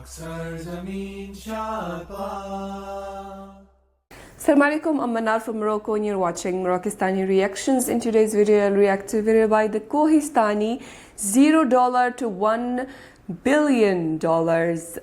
Assalamu alaikum, I'm Manar from Morocco and you're watching Moroccistani Reactions. In today's video, I'll react to a video by the Kohistani, $0 to $1 billion,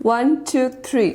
1 2 3.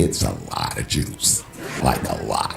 It's a lot of juice, like a lot.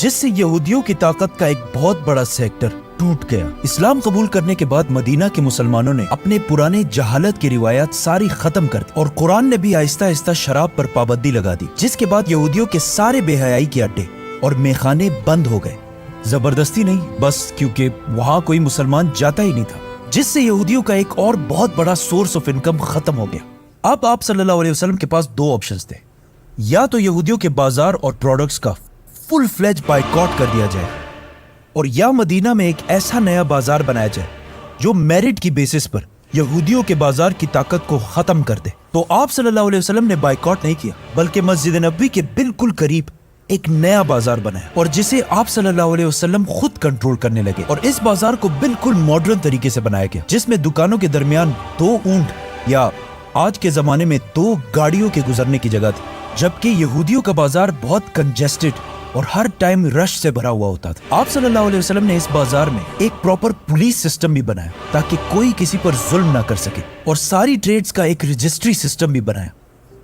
جس سے یہودیوں کی طاقت کا ایک بہت بڑا sector ٹوٹ گیا۔ اسلام قبول کرنے کے بعد مدینہ کے مسلمانوں نے اپنے پرانے جہالت کی روایات ساری ختم کر دی اور قرآن نے بھی آہستہ آہستہ شراب پر پابندی لگا دی، جس کے بعد یہودیوں کے سارے بے حیائی کے اڈے اور میخانے بند ہو گئے۔ زبردستی نہیں، بس کیونکہ وہاں کوئی مسلمان جاتا ہی نہیں تھا، جس سے یہودیوں کا ایک اور بہت بڑا سورس آف انکم ختم ہو گیا۔ اب آپ صلی اللہ علیہ وسلم کے پاس دو آپشنز تھے، یا تو یہودیوں کے بازار اور پروڈکٹس کا فل فلیج بائیکاٹ کر دیا جائے، اور یا مدینہ میں ایک ایسا نیا بازار بنایا جائے جو میرٹ کی بیسس پر یہودیوں کے بازار کی طاقت کو ختم کر دے۔ تو آپ صلی اللہ علیہ وسلم نے بائیکاٹ نہیں کیا، بلکہ مسجد نبوی کے بالکل قریب ایک نیا بازار بنایا اور جسے آپ صلی اللہ علیہ وسلم خود کنٹرول کرنے لگے، اور اس بازار کو بالکل ماڈرن طریقے سے بنایا گیا، جس میں دکانوں کے درمیان 2 اونٹ یا آج کے زمانے میں 2 گاڑیوں کے گزرنے کی جگہ تھی، جبکہ یہودیوں کا بازار بہت کنجسٹڈ اور ہر ٹائم رش سے بھرا ہوا ہوتا تھا۔ آپ صلی اللہ علیہ وسلم نے اس بازار میں ایک پراپر پولیس سسٹم بھی بنایا تاکہ کوئی کسی پر ظلم نہ کر سکے، اور ساری ٹریڈز کا ایک رجسٹری سسٹم بھی بنایا۔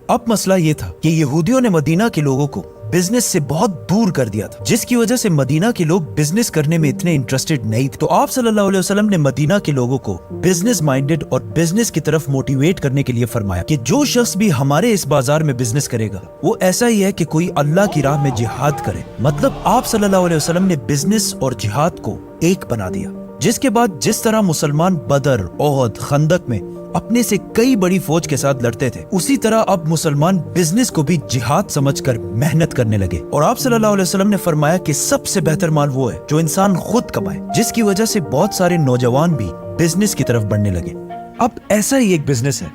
اب مسئلہ یہ تھا کہ یہودیوں نے مدینہ کے لوگوں کو بزنس سے بہت دور کر دیا تھا، جس کی وجہ سے مدینہ کے لوگ بزنس کرنے میں اتنے انٹرسٹڈ نہیں تھے۔ تو آپ صلی اللہ علیہ وسلم نے مدینہ کے لوگوں کو بزنس مائنڈڈ اور بزنس کی طرف موٹیویٹ کرنے کے لیے فرمایا کہ جو شخص بھی ہمارے اس بازار میں بزنس کرے گا وہ ایسا ہی ہے کہ کوئی اللہ کی راہ میں جہاد کرے۔ مطلب آپ صلی اللہ علیہ وسلم نے بزنس اور جہاد کو ایک بنا دیا، جس کے بعد جس طرح مسلمان بدر، احد، خندق میں اپنے سے کئی بڑی فوج کے ساتھ لڑتے تھے، اسی طرح اب مسلمان بزنس کو بھی جہاد سمجھ کر محنت کرنے لگے۔ اور آپ صلی اللہ علیہ وسلم نے فرمایا کہ سب سے بہتر مال وہ ہے جو انسان خود کمائے، جس کی وجہ سے بہت سارے نوجوان بھی بزنس کی طرف بڑھنے لگے۔ اب ایسا ہی ایک بزنس ہے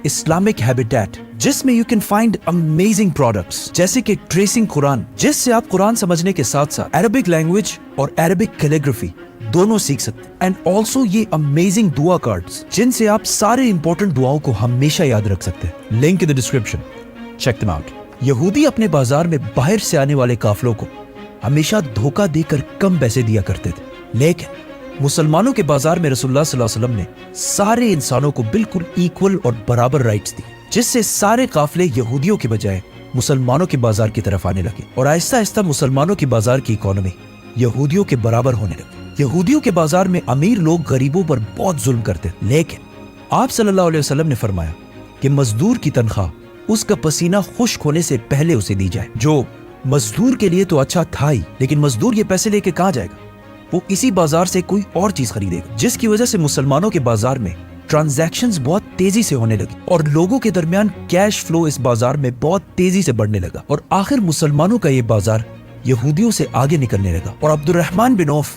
اسلامک ہیبیٹیٹ، جس میں you can find amazing products جیسے کہ ٹریسنگ قرآن، جس سے آپ قرآن سمجھنے کے ساتھ ساتھ عربک لینگویج اور عربک کیلیگرافی دونوں سیکھ سکتے ہیں، اینڈ آلسو یہ امیزنگ دعا کارڈز جن سے آپ سارے امپورٹنٹ دعاؤں کو ہمیشہ یاد رکھ سکتے ہیں۔ Link in the description, check them out. یہودی اپنے بازار میں باہر سے آنے والے قافلوں کو ہمیشہ دھوکہ دے کر کم پیسے دیا کرتے تھے، لیکن مسلمانوں کے بازار میں رسول اللہ صلی اللہ علیہ وسلم نے سارے انسانوں کو بالکل ایکول اور برابر رائٹس دی، جس سے سارے قافلے یہودیوں کے بجائے مسلمانوں کے بازار کی طرف آنے لگے، اور آہستہ آہستہ مسلمانوں کے بازار کی اکانومی یہودیوں کے برابر ہونے لگی۔ یہودیوں کے بازار میں امیر لوگ غریبوں پر بہت ظلم کرتے، لیکن آپ صلی اللہ علیہ وسلم نے فرمایا کہ مزدور کی تنخواہ اس کا پسینہ خشک ہونے سے پہلے اسے دی جائے۔ جو مزدور کے لیے تو اچھا تھا ہی، لیکن مزدور یہ پیسے لے کے کہاں جائے گا؟ وہ اسی بازار سے کوئی اور چیز خریدے گا، جس کی وجہ سے مسلمانوں کے بازار میں ٹرانزیکشنز بہت تیزی سے ہونے لگی اور لوگوں کے درمیان کیش فلو اس بازار میں بہت تیزی سے بڑھنے لگا، اور آخر مسلمانوں کا یہ بازار یہودیوں سے آگے نکلنے لگا، اور عبد الرحمن بن عوف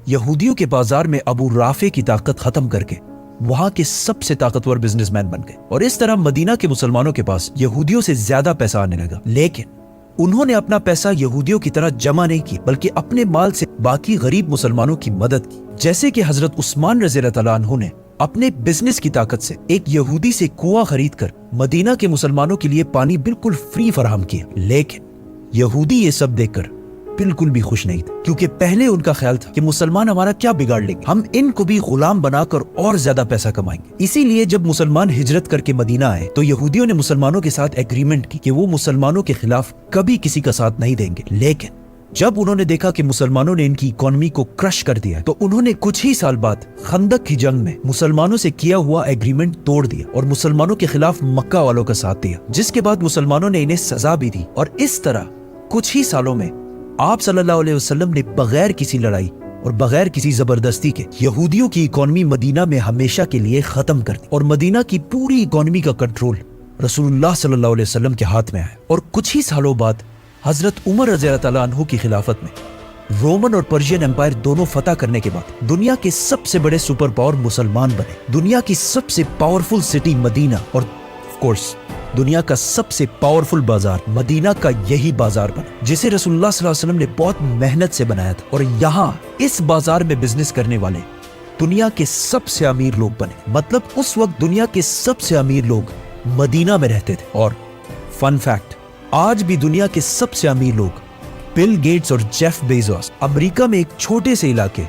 یہودیوں کے بازار میں ابو رافع کی طاقت ختم کر کے وہاں کے سب سے طاقتور بزنس مین بن گئے، اور اس طرح مدینہ کے مسلمانوں کے پاس یہودیوں سے زیادہ پیسہ آنے لگا۔ لیکن انہوں نے اپنا پیسہ یہودیوں کی طرح جمع نہیں کی، بلکہ اپنے مال سے باقی غریب مسلمانوں کی مدد کی، جیسے کہ حضرت عثمان رضی اللہ تعالیٰ عنہ نے اپنے بزنس کی طاقت سے ایک یہودی سے کنواں خرید کر مدینہ کے مسلمانوں کے لیے پانی بالکل فری فراہم کیا۔ لیکن یہودی یہ سب دیکھ کر بالکل بھی خوش نہیں تھے، کیونکہ پہلے ان کا خیال تھا کہ مسلمان ہمارا کیا بگاڑ لیں گے، ہم ان کو بھی غلام بنا کر اور زیادہ پیسہ کمائیں گے۔ اسی لیے جب مسلمان ہجرت کر کے مدینہ آئے تو یہودیوں نے مسلمانوں کے ساتھ ایگریمنٹ کی کہ وہ مسلمانوں کے خلاف کبھی کسی کا ساتھ نہیں دیں گے، لیکن جب انہوں نے دیکھا کہ مسلمانوں نے ان کی اکانومی کو کرش کر دیا تو انہوں نے کچھ ہی سال بعد خندق کی جنگ میں مسلمانوں سے کیا ہوا ایگریمنٹ توڑ دیا اور مسلمانوں کے خلاف مکہ والوں کا ساتھ دیا، جس کے بعد مسلمانوں نے انہیں سزا بھی دی، اور اس طرح کچھ ہی سالوں میں آپ صلی اللہ علیہ وسلم نے بغیر کسی لڑائی اور بغیر کسی زبردستی کے یہودیوں کی اکانومی مدینہ میں ہمیشہ کے لیے ختم کر دی، اور مدینہ کی پوری اکانومی کا کنٹرول رسول اللہ صلی اللہ علیہ وسلم کے ہاتھ میں آیا۔ اور کچھ ہی سالوں بعد حضرت عمر رضی اللہ تعالیٰ عنہ کی خلافت میں رومن اور پرشین امپائر دونوں فتح کرنے کے بعد دنیا کے سب سے بڑے سپر پاور مسلمان بنے، دنیا کی سب سے پاورفل سٹی مدینہ، اور آف کورس دنیا کا سب سے پاورفل بازار مدینہ کا یہی بازار بنا، جسے رسول اللہ صلی اللہ علیہ وسلم نے بہت محنت سے بنایا تھا، اور یہاں اس بازار میں بزنس کرنے والے دنیا کے سب سے امیر لوگ بنے۔ مطلب اس وقت دنیا کے سب سے امیر لوگ مدینہ میں رہتے تھے۔ اور فن فیکٹ، آج بھی دنیا کے سب سے امیر لوگ بل گیٹس اور جیف بیزوس امریکہ میں ایک چھوٹے سے علاقے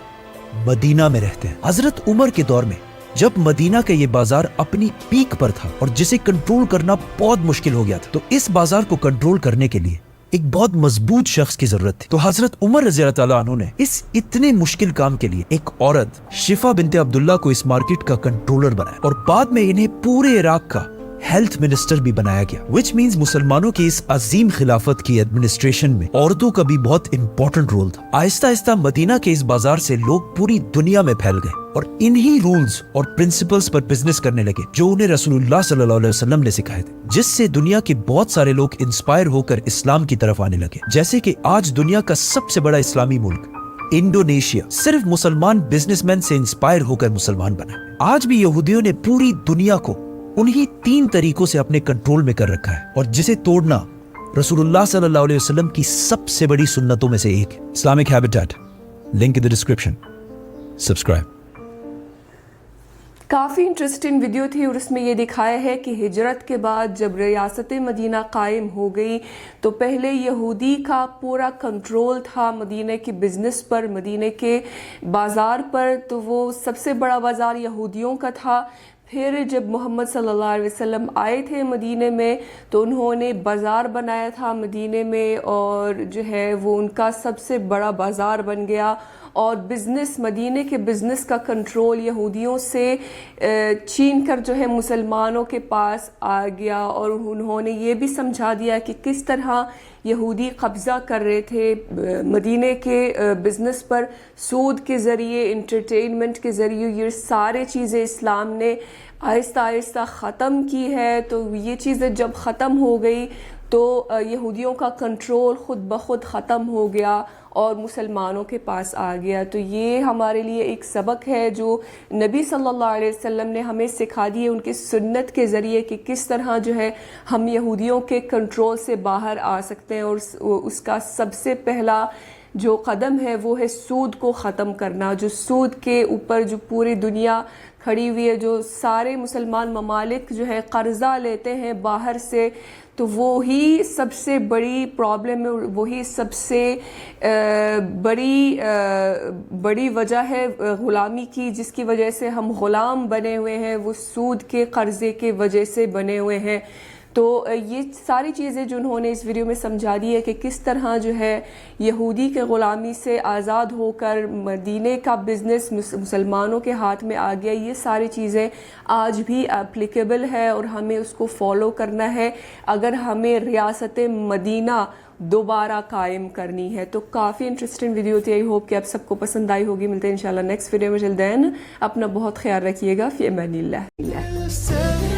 مدینہ میں رہتے ہیں۔ حضرت عمر کے دور میں جب مدینہ کا یہ بازار اپنی پیک پر تھا اور جسے کنٹرول کرنا بہت مشکل ہو گیا تھا، تو اس بازار کو کنٹرول کرنے کے لیے ایک بہت مضبوط شخص کی ضرورت تھی. تو حضرت عمر رضی اللہ تعالیٰ عنہ نے اس اتنے مشکل کام کے لیے ایک عورت شفا بنت عبداللہ کو اس مارکیٹ کا کنٹرولر بنایا اور بعد میں انہیں پورے عراق کا ہیلتھ منسٹر بھی بنایا گیا. وچ مینز مسلمانوں کی اس عظیم خلافت کی ایڈمنسٹریشن میں عورتوں کا بھی بہت امپورٹنٹ رول تھا. آہستہ آہستہ مدینہ کے اس بازار سے لوگ پوری دنیا میں پھیل گئے اور انہی رولز اور پرنسپلز پر بزنس کرنے لگے جو انہیں رسول اللہ صلی اللہ علیہ وسلم نے سکھائے تھے, جس سے دنیا کے بہت سارے لوگ انسپائر ہو کر اسلام کی طرف آنے لگے. جیسے کہ آج دنیا کا سب سے بڑا اسلامی ملک انڈونیشیا صرف مسلمان بزنس مین سے انسپائر ہو کر مسلمان بنا. آج بھی یہودیوں نے پوری دنیا کو انہی 3 طریقوں سے اپنے کنٹرول میں کر رکھا ہے اور جسے توڑنا رسول اللہ صلی اللہ علیہ وسلم کی سب سے بڑی سنتوں میں سے ایک ہے. Islamic habitat, link in the description. Subscribe. Coffee interesting video تھی اور اس میں یہ دکھایا ہے کہ ہجرت کے بعد جب ریاست مدینہ قائم ہو گئی تو پہلے یہودی کا پورا کنٹرول تھا مدینہ کے بزنس پر, مدینہ کے بازار پر. تو وہ سب سے بڑا بازار یہودیوں کا تھا. پھر جب محمد صلی اللہ علیہ وسلم آئے تھے مدینہ میں تو انہوں نے بازار بنایا تھا مدینہ میں اور جو ہے وہ ان کا سب سے بڑا بازار بن گیا اور بزنس مدینہ کے بزنس کا کنٹرول یہودیوں سے چھین کر جو ہے مسلمانوں کے پاس آ گیا. اور انہوں نے یہ بھی سمجھا دیا کہ کس طرح یہودی قبضہ کر رہے تھے مدینہ کے بزنس پر سود کے ذریعے, انٹرٹینمنٹ کے ذریعے. یہ سارے چیزیں اسلام نے آہستہ آہستہ ختم کی ہے. تو یہ چیزیں جب ختم ہو گئی تو یہودیوں کا کنٹرول خود بخود ختم ہو گیا اور مسلمانوں کے پاس آ گیا. تو یہ ہمارے لیے ایک سبق ہے جو نبی صلی اللہ علیہ وسلم نے ہمیں سکھا دی ہے ان کی سنت کے ذریعے کہ کس طرح جو ہے ہم یہودیوں کے کنٹرول سے باہر آ سکتے ہیں. اور اس کا سب سے پہلا جو قدم ہے وہ ہے سود کو ختم کرنا. جو سود کے اوپر جو پوری دنیا کھڑی ہوئی ہے, جو سارے مسلمان ممالک جو ہے قرضہ لیتے ہیں باہر سے, تو وہی سب سے بڑی پرابلم ہے, وہی سب سے بڑی وجہ ہے غلامی کی, جس کی وجہ سے ہم غلام بنے ہوئے ہیں. وہ سود کے قرضے کے وجہ سے بنے ہوئے ہیں. تو یہ ساری چیزیں جو انہوں نے اس ویڈیو میں سمجھا دی ہے کہ کس طرح جو ہے یہودی کے غلامی سے آزاد ہو کر مدینے کا بزنس مسلمانوں کے ہاتھ میں آ گیا. یہ ساری چیزیں آج بھی اپلیکیبل ہے اور ہمیں اس کو فالو کرنا ہے اگر ہمیں ریاست مدینہ دوبارہ قائم کرنی ہے. تو کافی انٹرسٹنگ ویڈیو تھی. آئی ہوپ کہ آپ سب کو پسند آئی ہوگی. ملتے ہیں انشاءاللہ نیکسٹ ویڈیو میں. جلد اپنا بہت خیال رکھیے گا. فی امان اللہ.